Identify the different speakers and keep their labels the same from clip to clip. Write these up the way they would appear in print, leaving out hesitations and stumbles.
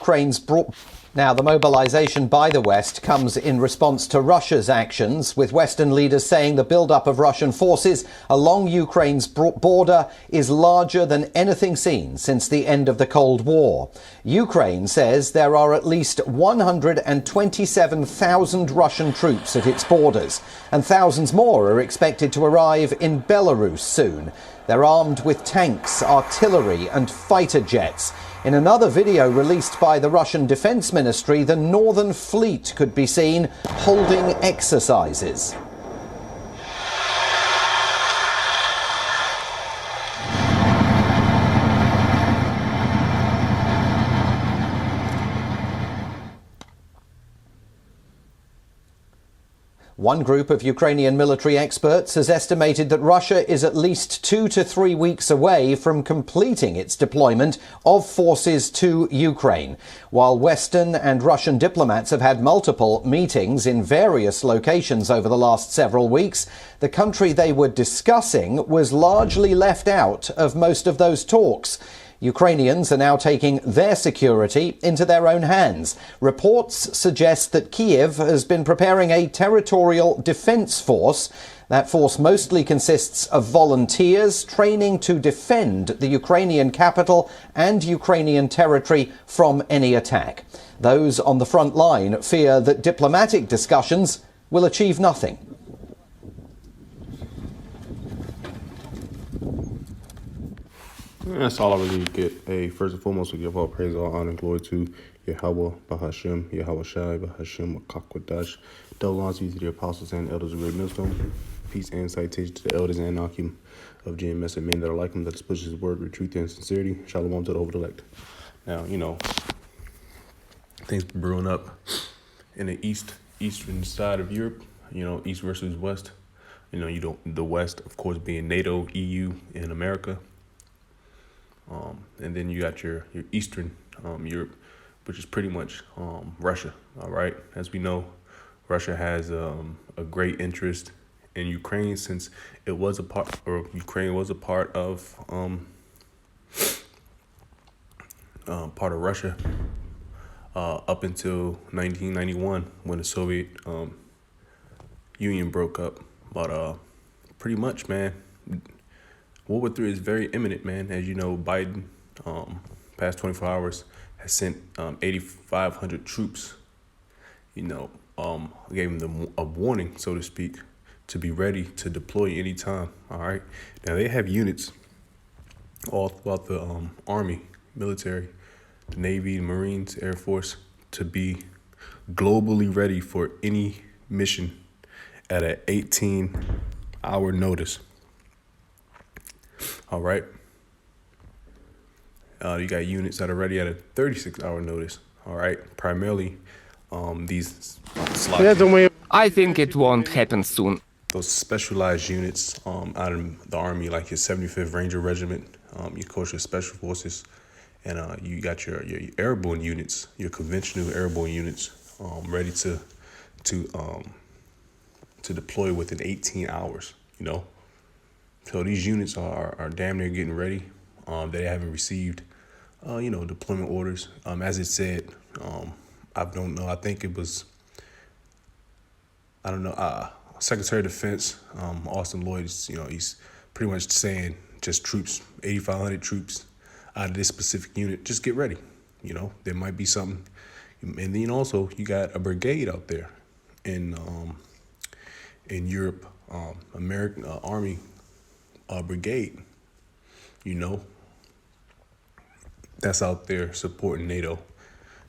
Speaker 1: Ukraine's Now, the mobilization by the West comes in response to Russia's actions, with Western leaders saying the buildup of Russian forces along Ukraine's border is larger than anything seen since the end of the Cold War. Ukraine says there are at least 127,000 Russian troops at its borders, and thousands more are expected to arrive in Belarus soon. They're armed with tanks, artillery and fighter jets. In another video released by the Russian Defense Ministry, the Northern Fleet could be seen holding exercises. One group of Ukrainian military experts has estimated that Russia is at least 2 to 3 weeks away from completing its deployment of forces to Ukraine. While Western and Russian diplomats have had multiple meetings in various locations over the last several weeks, the country they were discussing was largely left out of most of those talks. Ukrainians are now taking their security into their own hands. Reports suggest that Kyiv has been preparing a territorial defense force. That force mostly consists of volunteers training to defend the Ukrainian capital and Ukrainian territory from any attack. Those on the front line fear that diplomatic discussions will achieve nothing.
Speaker 2: That's all I really get. First and foremost, we give all praise, all honor, and glory to Yahweh, Bahashem, Yahweh Shai, Bahashem, Makakwadash. Double honors be to the apostles and elders of Great Millstone. Peace and citation to the elders and Akim of GMS and men that are like him, that is pushes his word with truth and sincerity. Shalom to the overelect. Now, things been brewing up in the eastern side of Europe, east versus west. The west, of course, being NATO, EU, and America. And then you got your Eastern Europe, which is pretty much Russia. All right. As we know, Russia has a great interest in Ukraine since Ukraine was a part of Russia up until 1991 when the Soviet Union broke up. But pretty much, man. World War III is very imminent, man. As you know, Biden, past 24 hours, has sent 8,500 troops, gave them a warning, so to speak, to be ready to deploy anytime, all right? Now, they have units all throughout the Army, military, the Navy, the Marines, Air Force, to be globally ready for any mission at an 18-hour notice. All right. You got units that are ready at a 36-hour notice. All right. Primarily, these
Speaker 3: I think it won't happen soon.
Speaker 2: Those specialized units out of the Army, like your 75th Ranger Regiment, your Coastal Special Forces, and you got your airborne units, your conventional airborne units, ready to deploy within 18 hours. So these units are damn near getting ready. They haven't received, deployment orders. As it said, I don't know. I think it was, Secretary of Defense, Austin Lloyd, he's pretty much saying just troops, 8,500 troops out of this specific unit. Just get ready. There might be something. And then also you got a brigade out there in Europe, American Army. Brigade, that's out there supporting NATO,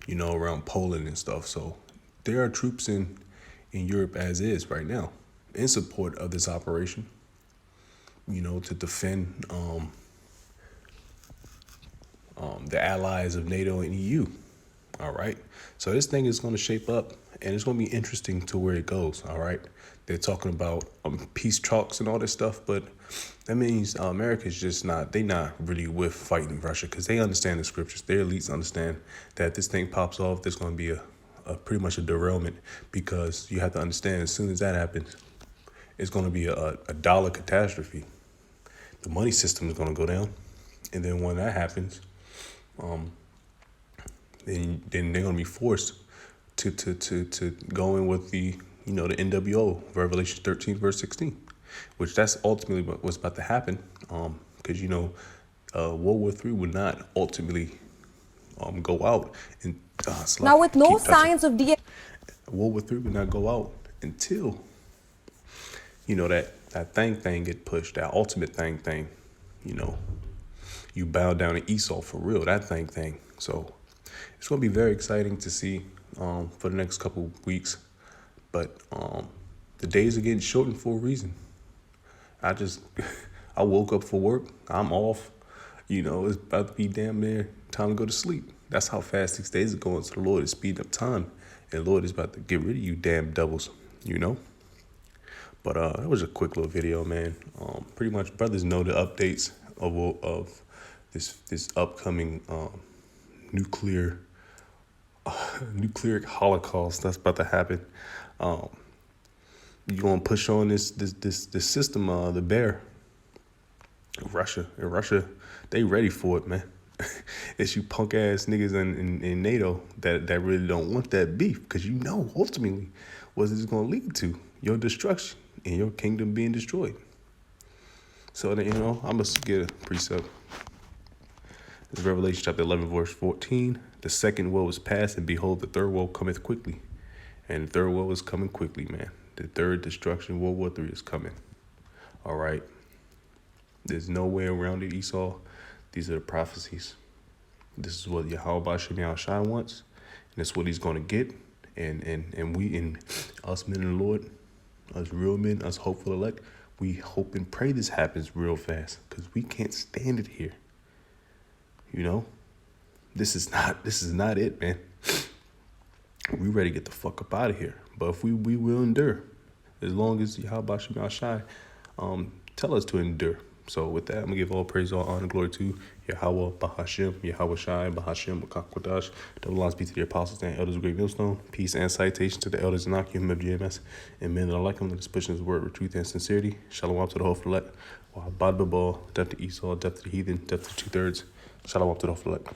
Speaker 2: around Poland and stuff. So there are troops in Europe as is right now in support of this operation, to defend the allies of NATO and EU. All right. So this thing is going to shape up and it's going to be interesting to where it goes. All right. They're talking about peace talks and all this stuff, but that means America's just they're not really with fighting Russia because they understand the scriptures. Their elites understand that this thing pops off, there's going to be a pretty much a derailment, because you have to understand as soon as that happens, it's going to be a dollar catastrophe. The money system is going to go down. And then when that happens, then they're gonna be forced to go in with the the NWO, Revelation 13 verse 16, which that's ultimately what's about to happen. Because World War III would not ultimately go out and
Speaker 4: Now, with no
Speaker 2: keep touching.
Speaker 4: signs of
Speaker 2: World War III would not go out until that thing get pushed, that ultimate thing. You bow down to Esau for real, that thing. So it's gonna be very exciting to see for the next couple weeks. But the days are getting shortened for a reason. I woke up for work. I'm off. It's about to be damn near time to go to sleep. That's how fast these days are going. So the Lord is speeding up time. And the Lord is about to get rid of you damn devils, But that was a quick little video, man. Pretty much brothers know the updates of this upcoming nuclear holocaust that's about to happen. You're gonna push on this system, the bear. Russia, they ready for it, man. It's you punk ass niggas in NATO that really don't want that beef, because ultimately what it's gonna lead to: your destruction and your kingdom being destroyed. So I'm gonna get a precept. It's Revelation chapter 11 verse 14. The second woe is past, and behold, the third woe cometh quickly. And the third woe is coming quickly, man. The third destruction, World War III, is coming. All right. There's no way around it, Esau. These are the prophecies. This is what Yahweh Shem Yahushua wants, and that's what he's gonna get. And we, in us men in the Lord, us real men, us hopeful elect, we hope and pray this happens real fast, because we can't stand it here. This is not it, man. We ready to get the fuck up out of here. But if we will endure, as long as Yahweh Shem Yahushua tell us to endure. So with that, I'm going to give all praise, all honor, glory to Yahweh, Bahashem, Yahweh Shai, Bahashem, Makakwadash. Double honors be to the apostles and elders of Great Millstone. Peace and salutation to the elders in Akim of GMS. And men that are like them, that is pushing his word with truth and sincerity. Shalom to the whole elect. Bad Babal, death to Esau, death to the heathen, death to 2/3. Shalom to the whole elect.